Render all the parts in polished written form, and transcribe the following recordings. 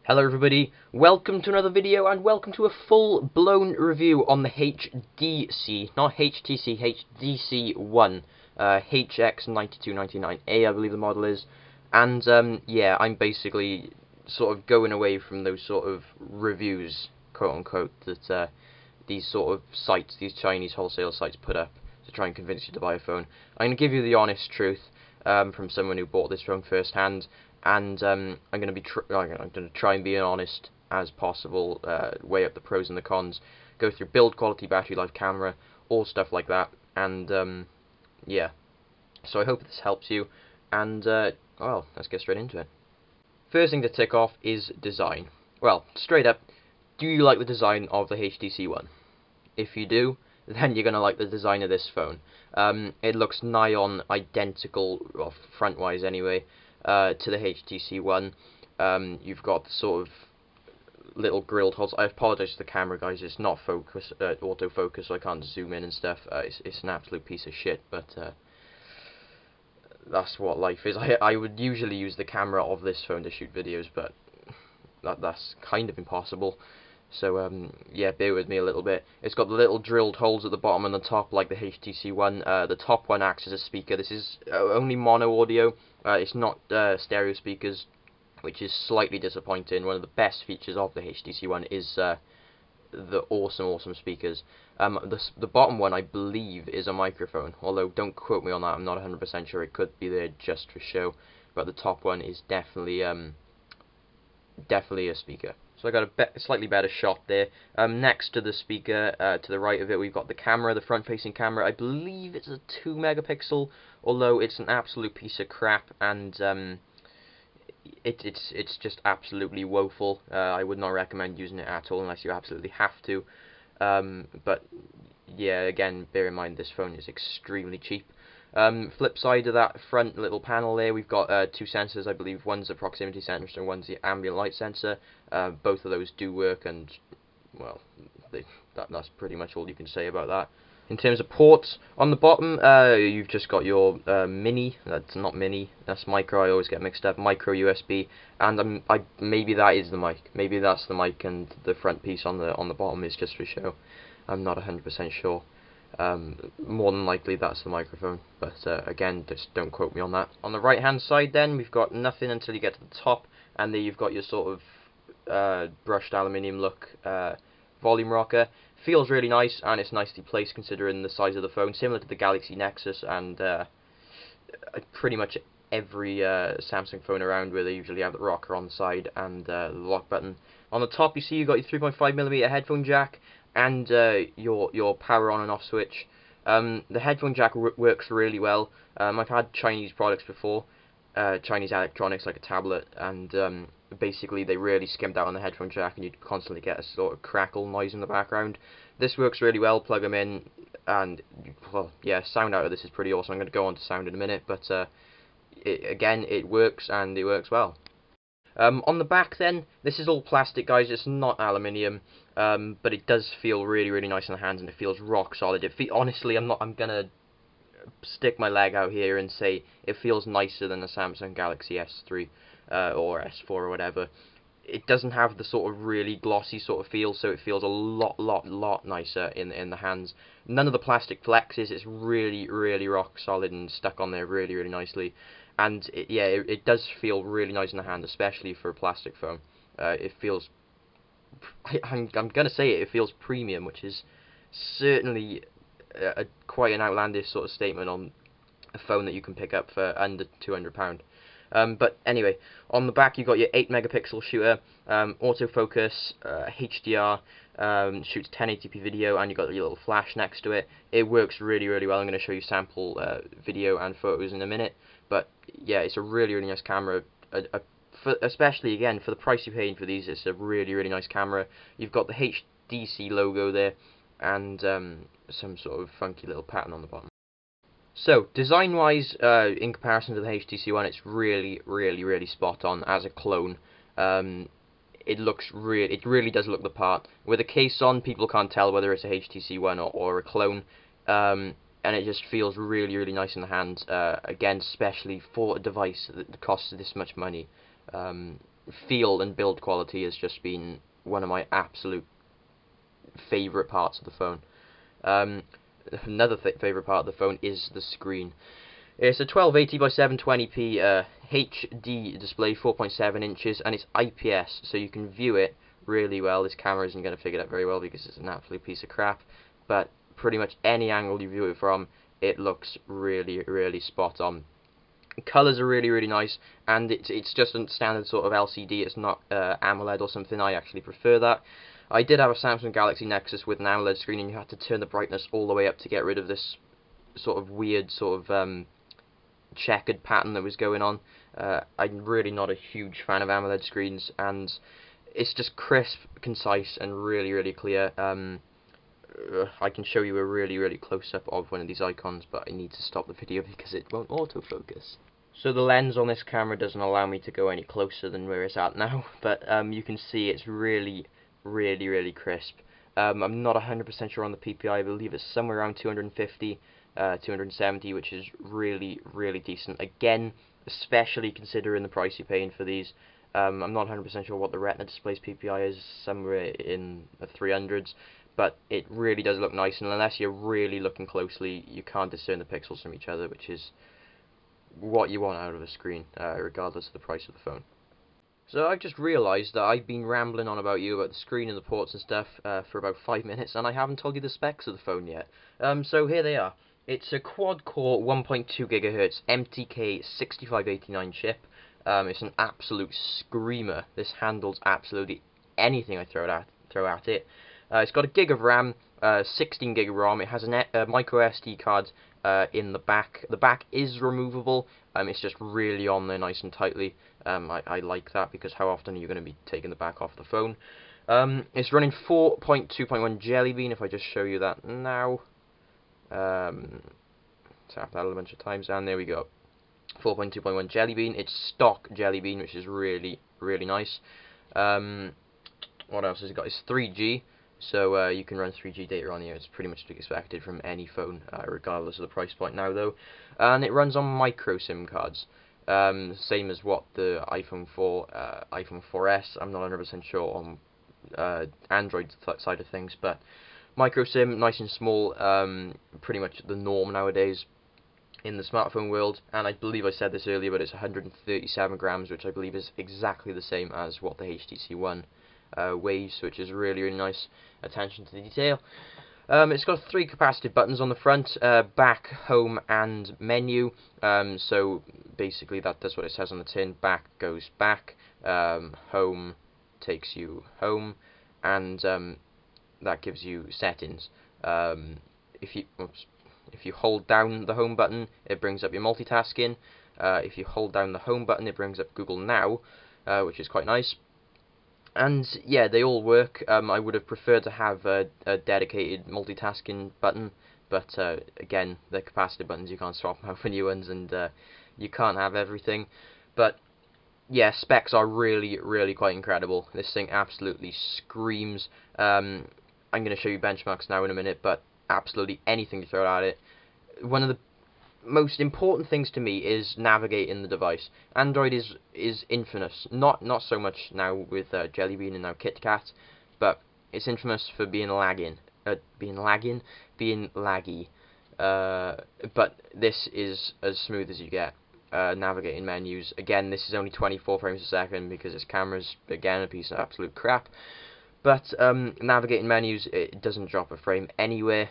Hello everybody, welcome to another video and welcome to a full-blown review on the HDC, not HTC, HDC One HX9299A I believe the model is, and yeah, I'm basically sort of going away from those sort of reviews, quote-unquote, that these sort of sites, these Chinese wholesale sites put up to try and convince you to buy a phone. I'm going to give you the honest truth from someone who bought this phone firsthand. And I'm going to try and be as honest as possible, weigh up the pros and the cons, go through build quality, battery life, camera, all stuff like that, and yeah. So I hope this helps you, and well, let's get straight into it. First thing to tick off is design. Well, straight up, do you like the design of the HTC One? If you do, then you're going to like the design of this phone. It looks nigh on identical, well, front-wise anyway, to the HTC One. You've got the sort of little grilled holes. I apologise to the camera, guys. It's not autofocus, so I can't zoom in and stuff. It's an absolute piece of shit, but that's what life is. I would usually use the camera of this phone to shoot videos, but that's kind of impossible. So yeah, bear with me a little bit. It's got the little drilled holes at the bottom and the top, like the HTC One. The top one acts as a speaker. This is only mono audio. It's not stereo speakers, which is slightly disappointing. One of the best features of the HTC One is the awesome speakers. The bottom one, I believe, is a microphone. Although, don't quote me on that. I'm not 100% sure. It could be there just for show. But the top one is definitely a speaker. So I got a slightly better shot there. Next to the speaker, to the right of it, we've got the camera, the front-facing camera. I believe it's a 2 megapixel, although it's an absolute piece of crap, and it's just absolutely woeful. I would not recommend using it at all unless you absolutely have to. But yeah, again, bear in mind this phone is extremely cheap. Flip side of that front little panel there, we've got two sensors. I believe one's a proximity sensor and one's the ambient light sensor. Both of those do work, and well, that's pretty much all you can say about that. In terms of ports, on the bottom, you've just got your mini. That's not mini. That's micro. I always get mixed up. Micro USB, and maybe that is the mic. Maybe that's the mic, and the front piece on the bottom is just for show. I'm not 100% sure. More than likely that's the microphone, but again, just don't quote me on that. On the right hand side then, we've got nothing until you get to the top, and there you've got your sort of brushed aluminium look volume rocker. Feels really nice, and it's nicely placed considering the size of the phone, similar to the Galaxy Nexus and pretty much every Samsung phone around, where they usually have the rocker on the side and the lock button. On the top you see you've got your 3.5mm headphone jack, and your power on and off switch. The headphone jack works really well. I've had Chinese products before, Chinese electronics like a tablet, and basically they really skimped out on the headphone jack, and you'd constantly get a sort of crackle noise in the background. This works really well. Plug them in, and well, yeah, sound out of this is pretty awesome. I'm going to go on to sound in a minute, but again, it works, and it works well. On the back then, this is all plastic, guys. It's not aluminium, but it does feel really nice in the hands, and it feels rock solid. Honestly, I'm gonna stick my leg out here and say it feels nicer than the Samsung Galaxy S3 or S4 or whatever. It doesn't have the sort of really glossy sort of feel, so it feels a lot nicer in the hands. None of the plastic flexes. It's really rock solid and stuck on there really nicely. And it does feel really nice in the hand, especially for a plastic phone. It feels, I'm gonna say it feels premium, which is certainly quite an outlandish sort of statement on a phone that you can pick up for under £200. But anyway, on the back you've got your 8 megapixel shooter, autofocus, HDR, shoots 1080p video, and you've got your little flash next to it. It works really well. I'm going to show you sample video and photos in a minute. But yeah, it's a really nice camera. Especially again for the price you're paying for these, it's a really nice camera. You've got the HDC logo there, and some sort of funky little pattern on the bottom. So design-wise, in comparison to the HTC One, it's really spot on as a clone. It really does look the part. With a case on, people can't tell whether it's a HTC One or a clone. And it just feels really nice in the hand. Again, especially for a device that costs this much money. feel and build quality has just been one of my absolute favourite parts of the phone. Another favourite part of the phone is the screen. It's a 1280 by 720p HD display, 4.7 inches, and it's IPS, so you can view it really well. This camera isn't going to figure that very well because it's an absolute piece of crap, but pretty much any angle you view it from, it looks really, really spot on. Colours are really, really nice, and it's just a standard sort of LCD. It's not AMOLED or something. I actually prefer that. I did have a Samsung Galaxy Nexus with an AMOLED screen, and you had to turn the brightness all the way up to get rid of this sort of weird sort of checkered pattern that was going on. I'm really not a huge fan of AMOLED screens, and it's just crisp, concise, and really, really clear. I can show you a really, really close-up of one of these icons, but I need to stop the video because it won't autofocus. So the lens on this camera doesn't allow me to go any closer than where it's at now, but you can see it's really, really, really crisp. I'm not 100% sure on the PPI. I believe it's somewhere around 250, 270, which is really, really decent. Again, especially considering the price you're paying for these. I'm not 100% sure what the Retina display's PPI is, somewhere in the 300s, but it really does look nice, and unless you're really looking closely, you can't discern the pixels from each other, which is what you want out of a screen, regardless of the price of the phone. So I've just realised that I've been rambling on about the screen and the ports and stuff for about 5 minutes, and I haven't told you the specs of the phone yet. So here they are. It's a quad-core 1.2 GHz MTK6589 chip. It's an absolute screamer. This handles absolutely anything I throw at it. It's got a gig of RAM, 16 gig of ROM. It has a micro SD card in the back. The back is removable. It's just really on there nice and tightly. I like that because how often are you going to be taking the back off the phone? It's running 4.2.1 Jellybean. If I just show you that now, tap that a bunch of times, and there we go. 4.2.1 Jellybean. It's stock Jellybean, which is really, really nice. What else has it got? It's 3G. So you can run 3G data on here. It's pretty much to be expected from any phone, regardless of the price point now, though. And it runs on micro SIM cards, same as what the iPhone 4S. I'm not 100% sure on Android side of things, but micro SIM, nice and small, pretty much the norm nowadays in the smartphone world. And I believe I said this earlier, but it's 137 grams, which I believe is exactly the same as what the HTC One weighs, which is really, really nice. Attention to the detail. It's got 3 capacitive buttons on the front, back, home, and menu. So basically that does what it says on the tin. Back goes back, home takes you home, and that gives you settings. If you hold down the home button, it brings up your multitasking. If you hold down the home button, it brings up Google Now, which is quite nice. And yeah, they all work. I would have preferred to have a dedicated multitasking button, but again, the capacitive buttons, you can't swap them out for new ones, and you can't have everything. But yeah, specs are really, really quite incredible. This thing absolutely screams. I'm going to show you benchmarks now in a minute, but absolutely anything to throw at it. One of the most important things to me is navigating the device. Android is infamous, not so much now with Jellybean and now KitKat, but it's infamous for being laggy. But this is as smooth as you get. Navigating menus, again, this is only 24 frames a second because this camera's again a piece of absolute crap. But navigating menus, it doesn't drop a frame anywhere.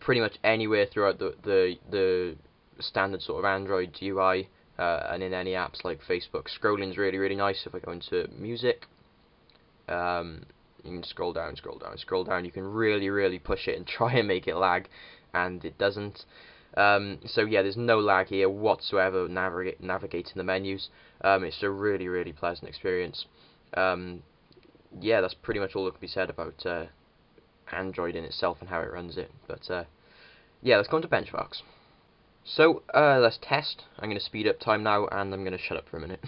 Pretty much anywhere throughout the standard sort of Android UI, and in any apps like Facebook. Scrolling's really, really nice. If I go into music, you can scroll down, scroll down, scroll down. You can really, really push it and try and make it lag, and it doesn't. So yeah, there's no lag here whatsoever navigating the menus. It's a really, really pleasant experience. Yeah, that's pretty much all that can be said about Android in itself and how it runs it. But yeah, let's go into benchmarks. So let's test. I'm going to speed up time now, and I'm going to shut up for a minute.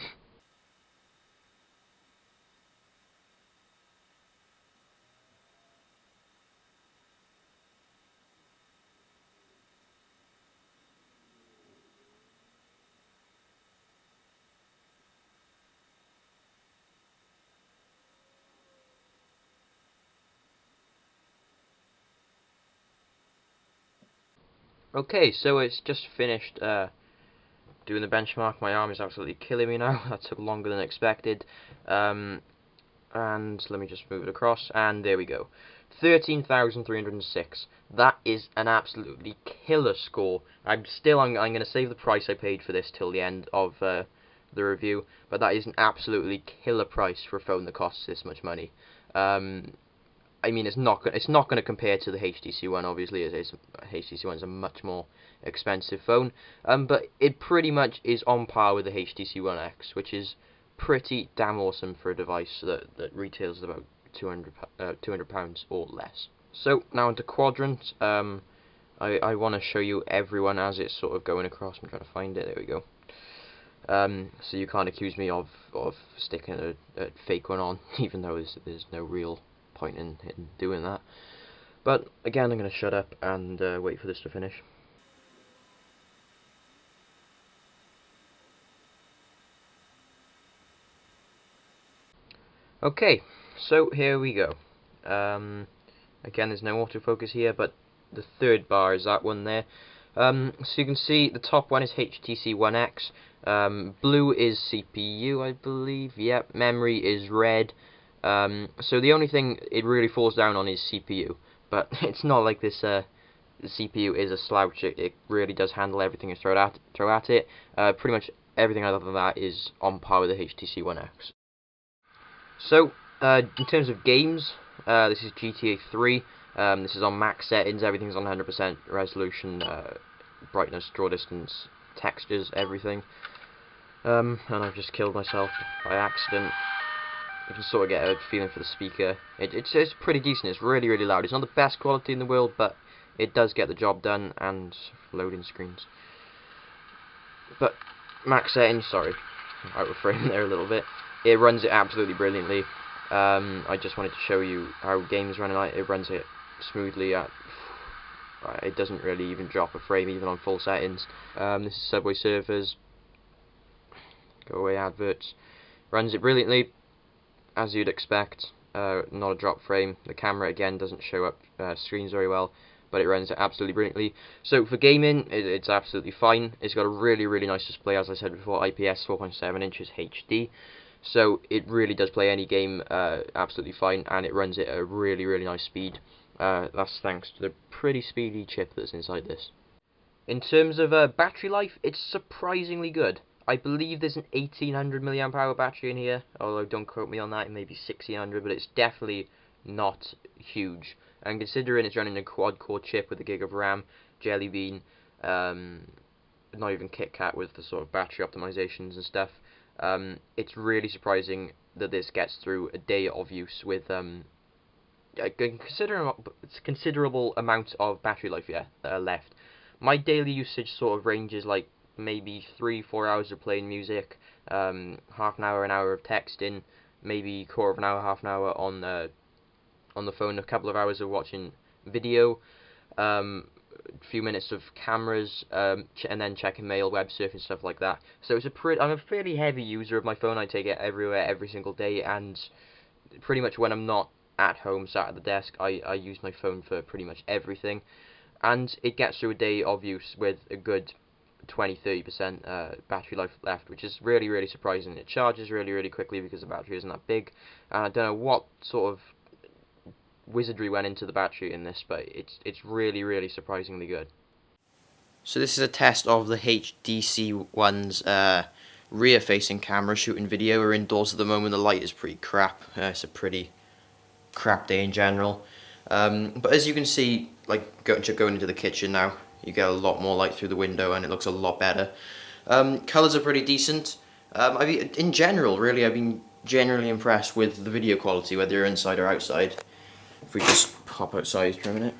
Okay, so it's just finished doing the benchmark. My arm is absolutely killing me now. That took longer than expected. And let me just move it across, and there we go. 13,306. That is an absolutely killer score. I'm going to save the price I paid for this till the end of the review, but that is an absolutely killer price for a phone that costs this much money. I mean, it's not going to compare to the HTC One. Obviously, HTC One is a much more expensive phone, but it pretty much is on par with the HTC One X, which is pretty damn awesome for a device that retails at about £200 or less. So now into quadrants. I want to show you everyone as it's sort of going across. I'm trying to find it. There we go. So you can't accuse me of sticking a fake one on, even though there's no real point in doing that. But again, I'm going to shut up and wait for this to finish. Okay, so here we go. Again, there's no autofocus here, but the third bar is that one there. So you can see the top one is HTC One X. Blue is CPU, I believe. Yep, memory is red. So the only thing it really falls down on is CPU, but it's not like this. The CPU is a slouch. It really does handle everything you throw at it. Pretty much everything other than that is on par with the HTC One X. So in terms of games, this is GTA 3. This is on max settings. Everything's on 100% resolution, brightness, draw distance, textures, everything. And I've just killed myself by accident. You can sort of get a feeling for the speaker. It's pretty decent. It's really, really loud. It's not the best quality in the world, but it does get the job done. And loading screens. But max settings, sorry, out of frame there a little bit. It runs it absolutely brilliantly. I just wanted to show you how games run it. It runs it smoothly. It doesn't really even drop a frame even on full settings. This is Subway Surfers. Go away adverts. Runs it brilliantly, as you'd expect. Not a drop frame. The camera again doesn't show up screens very well, but it runs it absolutely brilliantly. So for gaming, it's absolutely fine. It's got a really, really nice display, as I said before, IPS 4.7 inches HD. So it really does play any game absolutely fine, and it runs it at a really, really nice speed. That's thanks to the pretty speedy chip that's inside this. In terms of battery life, it's surprisingly good. I believe there's an 1800 mAh battery in here, although don't quote me on that, it may be 1600, but it's definitely not huge. And considering it's running a quad-core chip with a gig of RAM, Jellybean, not even KitKat with the sort of battery optimizations and stuff, it's really surprising that this gets through a day of use with a considerable amount of battery life left. My daily usage sort of ranges like maybe 3-4 hours of playing music, half an hour of texting, maybe quarter of an hour, half an hour on the phone, a couple of hours of watching video, a few minutes of cameras, and then checking mail, web surfing, stuff like that. So I'm a pretty heavy user of my phone. I take it everywhere, every single day, and pretty much when I'm not at home, sat at the desk, I use my phone for pretty much everything. And it gets through a day of use with a good 20-30% battery life left, which is really, really surprising. It charges really, really quickly because the battery isn't that big. And I don't know what sort of wizardry went into the battery in this, but it's really, really surprisingly good. So this is a test of the HDC One's rear-facing camera shooting video. We're indoors at the moment. The light is pretty crap. It's a pretty crap day in general. But as you can see, like going into the kitchen now, you get a lot more light through the window and it looks a lot better. Colours are pretty decent. In general, really, I've been generally impressed with the video quality, whether you're inside or outside. If we just pop outside for a minute,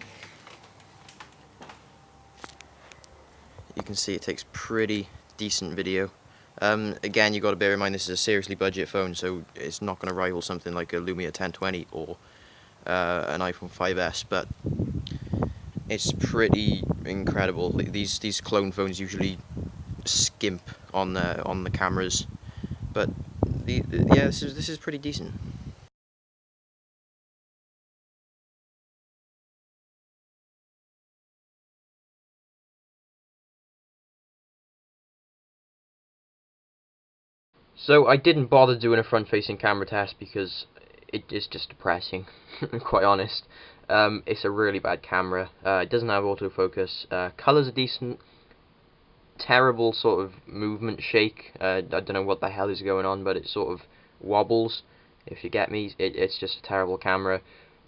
you can see it takes pretty decent video. Again, you've got to bear in mind this is a seriously budget phone, so it's not going to rival something like a Lumia 1020 or an iPhone 5S, but it's pretty incredible. These clone phones usually skimp on the cameras, but yeah, this is pretty decent. So I didn't bother doing a front-facing camera test because it is just depressing, quite honest. It's a really bad camera. It doesn't have autofocus. Colors are decent. Terrible sort of movement shake. I don't know what the hell is going on, but it sort of wobbles. If you get me, it's just a terrible camera.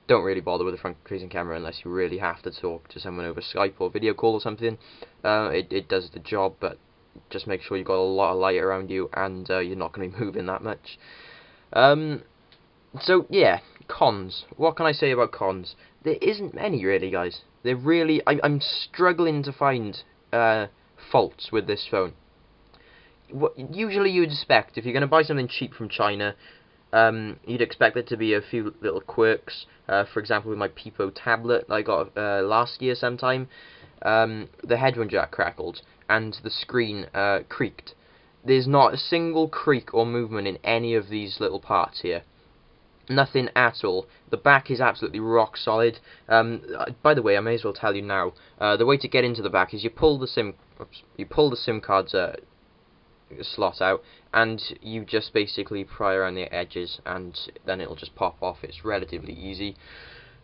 Don't really bother with a front-facing camera unless you really have to talk to someone over Skype or video call or something. It does the job, but just make sure you've got a lot of light around you and you're not going to be moving that much. So yeah, cons. What can I say about cons? There isn't many really, guys. They're really, I'm struggling to find faults with this phone. What usually you'd expect if you're going to buy something cheap from China, you'd expect there to be a few little quirks. For example, with my Pipo tablet I got last year sometime, the headphone jack crackled and the screen creaked. There's not a single creak or movement in any of these little parts here. Nothing at all. The back is absolutely rock solid. By the way, I may as well tell you now. The way to get into the back is you pull the SIM card's slot out, and you just basically pry around the edges, and then it'll just pop off. It's relatively easy.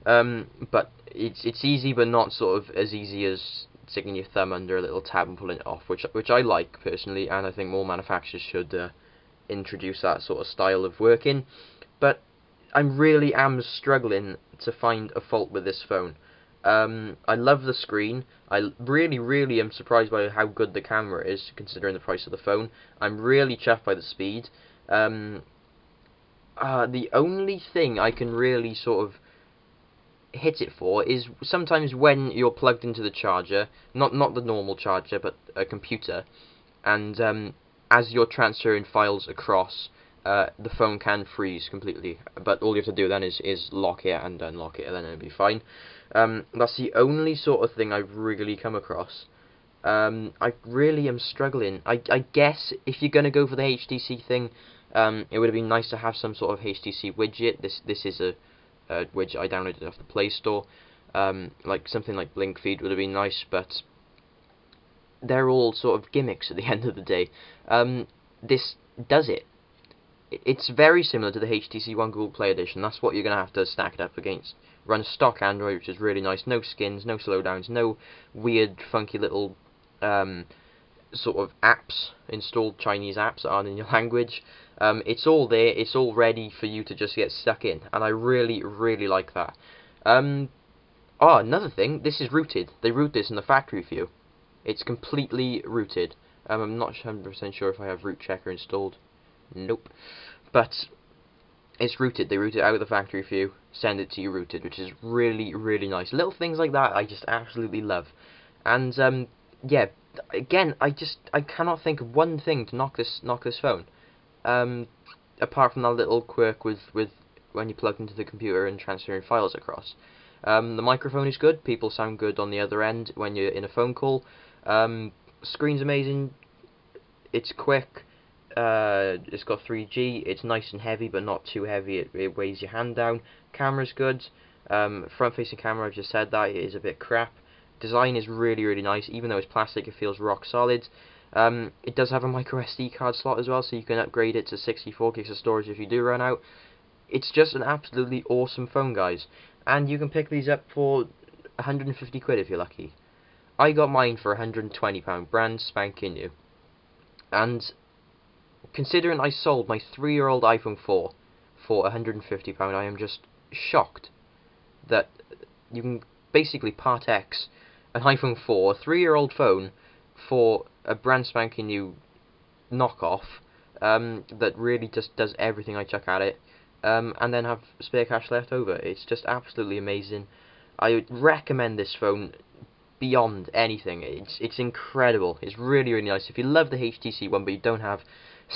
But it's easy, but not sort of as easy as sticking your thumb under a little tab and pulling it off, which I like personally, and I think more manufacturers should introduce that sort of style of working. But I really am struggling to find a fault with this phone. I love the screen. I really am surprised by how good the camera is, considering the price of the phone. I'm really chuffed by the speed. The only thing I can really sort of hit it for is sometimes when you're plugged into the charger, not the normal charger, but a computer, and as you're transferring files across, the phone can freeze completely, but all you have to do then is lock it and unlock it, and then it'll be fine. That's the only sort of thing I've really come across. I really am struggling. I guess if you're going to go for the HTC thing, it would have been nice to have some sort of HTC widget. This is a widget I downloaded off the Play Store. Like something like Blink Feed would have been nice, but they're all sort of gimmicks at the end of the day. This does it. It's very similar to the HTC One Google Play Edition. That's what you're going to have to stack it up against. Run stock Android, which is really nice. No skins, no slowdowns, no weird, funky little sort of apps, installed Chinese apps that aren't in your language. It's all there. It's all ready for you to just get stuck in, and I really like that. Another thing, this is rooted. They root this in the factory view. It's completely rooted. I'm not 100% sure if I have root checker installed. Nope. But it's rooted. They root it out of the factory view, send it to you rooted, which is really nice. Little things like that I just absolutely love. And yeah, again, I cannot think of one thing to knock this phone. Apart from that little quirk with when you plug into the computer and transferring files across. The microphone is good. People sound good on the other end when you're in a phone call. Screen's amazing. It's quick. It's got 3G. It's nice and heavy, but not too heavy. It weighs your hand down. Camera's good. Front-facing camera, I've just said that, it is a bit crap. Design is really nice. Even though it's plastic, it feels rock solid. It does have a micro SD card slot as well, so you can upgrade it to 64 gigs of storage if you do run out. It's just an absolutely awesome phone, guys. And you can pick these up for 150 quid if you're lucky. I got mine for £120, brand spanking new. And considering I sold my 3-year-old iPhone 4 for £150, I am just shocked that you can basically part X an iPhone 4, a 3-year-old phone, for a brand spanking new knockoff that really just does everything I chuck at it, and then have spare cash left over. It's just absolutely amazing. I would recommend this phone beyond anything. It's incredible. It's really nice. If you love the HTC One but you don't have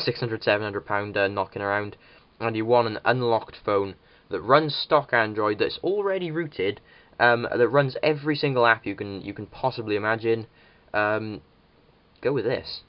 £600-700 knocking around, and you want an unlocked phone that runs stock Android, that's already rooted, that runs every single app you can possibly imagine, go with this.